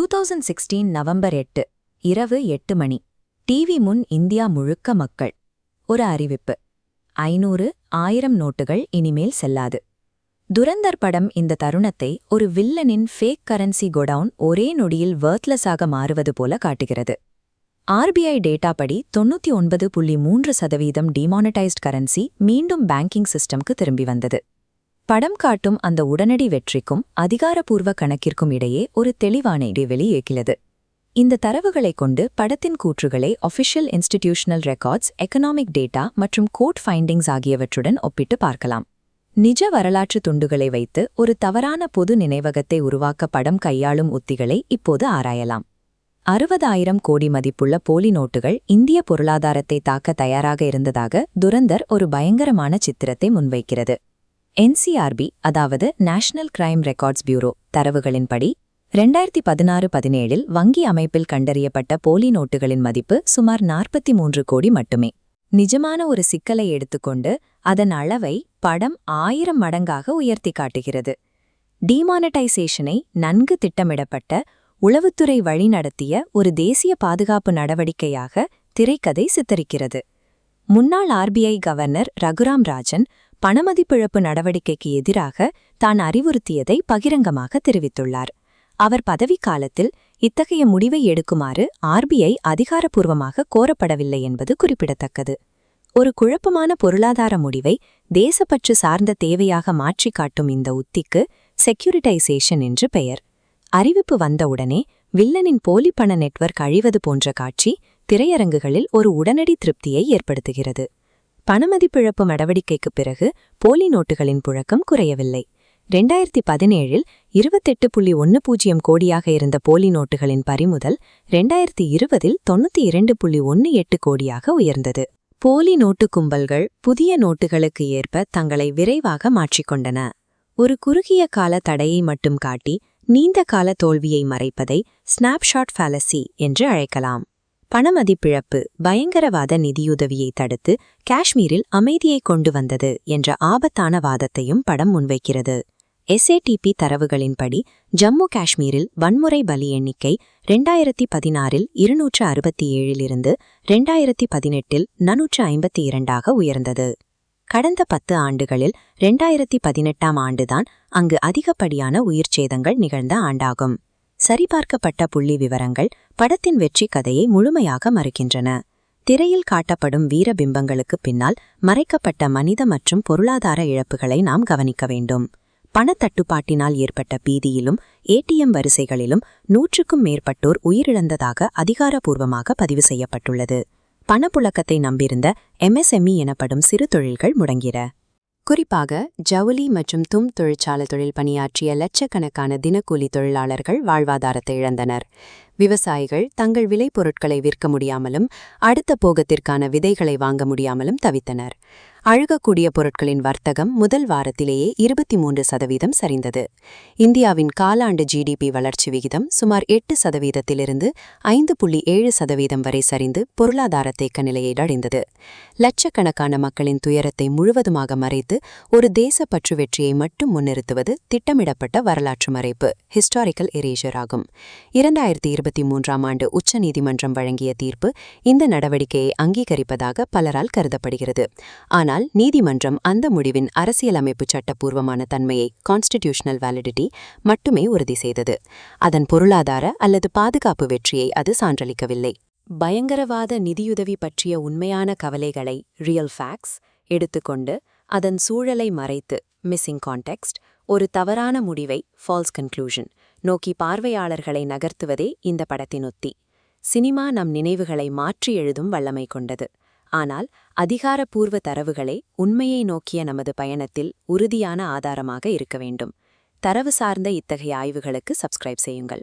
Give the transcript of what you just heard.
2016 November 8 இரவு 8 மணி. TV முன் India முழுக்க மக்கள். ஒரு அறிவிப்பு. 500, 1000 நோட்டுகள் இனிமேல் செல்லாது. துரந்தர் படம் இந்த தருணத்தை ஒரு வில்லனின் ஃபேக் கரன்சி கோடவுன் ஒரே நொடியில் வர்த்லெஸ்ஸாக மாறுவது போல காட்டுகிறது. ஆர்பிஐ டேட்டா படி 99.3% டிமானிட்டைஸ்ட் கரன்சி மீண்டும் பேங்கிங் சிஸ்டம்க்கு திரும்பி வந்தது. படம் காட்டும் அந்த உடனடி வெற்றிக்கும் அதிகாரப்பூர்வ கணக்கிற்கும் இடையே ஒரு தெளிவான இடைவெளி இருக்கிறது. இந்த தரவுகளைக் கொண்டு படத்தின் கூற்றுகளை official institutional records, economic data மற்றும் கோர்ட் ஃபைண்டிங்ஸ் ஆகியவற்றுடன் ஒப்பிட்டு பார்க்கலாம். நிஜ வரலாற்று துண்டுகளை வைத்து ஒரு தவறான பொது நினைவகத்தை உருவாக்க படம் கையாளும் உத்திகளை இப்போது ஆராயலாம். 60,000 கோடி மதிப்புள்ள போலி நோட்டுகள் இந்திய பொருளாதாரத்தை தாக்க தயாராக இருந்ததாக துரந்தர் ஒரு பயங்கரமான சித்திரத்தை முன்வைக்கிறது. NCRB, அதாவது நேஷனல் கிரைம் ரெக்கார்ட்ஸ் பியூரோ தரவுகளின்படி 2016-17 வங்கி அமைப்பில் கண்டறியப்பட்ட போலி நோட்டுகளின் மதிப்பு சுமார் 43 கோடி மட்டுமே. நிஜமான ஒரு சிக்கலை எடுத்துக்கொண்டு அதன் அளவை படம் 1000 மடங்காக உயர்த்தி காட்டுகிறது. டிமானிட்டைசேஷனை நன்கு திட்டமிடப்பட்ட, உளவுத்துறை வழிநடத்திய ஒரு தேசிய பாதுகாப்பு நடவடிக்கையாக திரைக்கதை சித்தரிக்கிறது. முன்னாள் RBI கவர்னர் ரகுராம் ராஜன் பணமதிப்பிழப்பு நடவடிக்கைக்கு எதிராக தான் அறிவுறுத்தியதை பகிரங்கமாக தெரிவித்துள்ளார். அவர் பதவிக்காலத்தில் இத்தகைய முடிவை எடுக்குமாறு RBI அதிகாரப்பூர்வமாக கோரப்படவில்லை என்பது குறிப்பிடத்தக்கது. ஒரு குழப்பமான பொருளாதார முடிவை தேசப்பற்று சார்ந்த தேவையாக மாற்றி காட்டும் இந்த உத்திக்கு செக்யூரிட்டைசேஷன் என்று பெயர். அறிவிப்பு வந்தவுடனே வில்லனின் போலி பண நெட்வொர்க் அழிவது போன்ற காட்சி திரையரங்குகளில் ஒரு உடனடி திருப்தியை ஏற்படுத்துகிறது. பணமதிப்பிழப்பு நடவடிக்கைக்குப் பிறகு போலி நோட்டுகளின் புழக்கம் குறையவில்லை. 2017 28.10 கோடியாக இருந்த போலி நோட்டுகளின் பறிமுதல் 2020 92.18 கோடியாக உயர்ந்தது. போலி நோட்டு கும்பல்கள் புதிய நோட்டுகளுக்கு ஏற்ப தங்களை விரைவாக மாற்றிக்கொண்டன. ஒரு குறுகிய கால தடையை மட்டும் காட்டி நீண்ட கால தோல்வியை மறைப்பதை ஸ்னாப்ஷாட் ஃபாலசி என்று அழைக்கலாம். பணமதிப்பிழப்பு பயங்கரவாத நிதியுதவியை தடுத்து காஷ்மீரில் அமைதியை கொண்டு வந்தது என்ற ஆபத்தான வாதத்தையும் படம் முன்வைக்கிறது. SATP தரவுகளின்படி ஜம்மு காஷ்மீரில் வன்முறை பலி எண்ணிக்கை 2016 267 இருந்து 2018 452 உயர்ந்தது. கடந்த 10 ஆண்டுகளில் 2018 ஆண்டுதான் அங்கு அதிகப்படியான உயிர்ச்சேதங்கள் நிகழ்ந்த ஆண்டாகும். சரிபார்க்கப்பட்ட புள்ளி விவரங்கள் படத்தின் வெற்றி கதையை முழுமையாக மறுக்கின்றன. திரையில் காட்டப்படும் வீரபிம்பங்களுக்குப் பின்னால் மறைக்கப்பட்ட மனித மற்றும் பொருளாதார இழப்புகளை நாம் கவனிக்க வேண்டும். பணத்தட்டுப்பாட்டினால் ஏற்பட்ட பீதியிலும் ATM வரிசைகளிலும் 100க்கும் மேற்பட்டோர் உயிரிழந்ததாக அதிகாரப்பூர்வமாக பதிவு செய்யப்பட்டுள்ளது. பணப்புழக்கத்தை நம்பியிருந்த MSME எனப்படும் சிறு தொழில்கள் முடங்கின. குறிப்பாக ஜவுளி மற்றும் தொழிற்சாலை தொழில் பணியாற்றிய லட்சக்கணக்கான தினக்கூலி தொழிலாளர்கள் வாழ்வாதாரத்தை இழந்தனர். விவசாயிகள் தங்கள் விளைபொருட்களை விற்க முடியாமலும் அடுத்த போகத்திற்கான விதைகளை வாங்க முடியாமலும் தவித்தனர். அழுகக்கூடிய பொருட்களின் வர்த்தகம் முதல் வாரத்திலேயே 23% சரிந்தது. இந்தியாவின் காலாண்டு GDP வளர்ச்சி விகிதம் சுமார் 8%-இலிருந்து 5.7% வரை சரிந்து பொருளாதார தேக்க நிலையை அடைந்தது. லட்சக்கணக்கான மக்களின் துயரத்தை முழுவதுமாக மறைத்து ஒரு தேசப்பற்று வெற்றியை மட்டும் முன்னிறுத்துவது திட்டமிடப்பட்ட வரலாற்று மறைப்பு, ஹிஸ்டாரிக்கல் எரேஷர் ஆகும். 2023 ஆண்டு உச்ச நீதிமன்றம் வழங்கிய தீர்ப்பு இந்த நடவடிக்கையை அங்கீகரிப்பதாக பலரால் கருதப்படுகிறது. ஆனால் நீதிமன்றம் அந்த முடிவின் அரசியலமைப்பு சட்டப்பூர்வமான தன்மையை, கான்ஸ்டிடியூஷனல் வேலிடிட்டி, மட்டுமே உறுதி செய்தது. அதன் பொருளாதார அல்லது பாதுகாப்பு வெற்றியை அது சான்றளிக்கவில்லை. பயங்கரவாத நிதியுதவி பற்றிய உண்மையான கவலைகளை, ரியல் ஃபேக்ட்ஸ், எடுத்துக்கொண்டு அதன் சூழலை மறைத்து, மிஸ்ஸிங் கான்டெக்ஸ்ட், ஒரு தவறான முடிவை, ஃபால்ஸ் கன்க்ளூஷன் நோக்கி பார்வையாளர்களை நகர்த்துவதே இந்த படத்தின் உத்தி. சினிமா நம் நினைவுகளை மாற்றி எழுதும் வல்லமை கொண்டது. ஆனால் அதிகாரப்பூர்வ தரவுகளே உண்மையை நோக்கிய நமது பயணத்தில் உறுதியான ஆதாரமாக இருக்க வேண்டும். தரவு சார்ந்த இத்தகைய ஆய்வுகளுக்கு சப்ஸ்கிரைப் செய்யுங்கள்.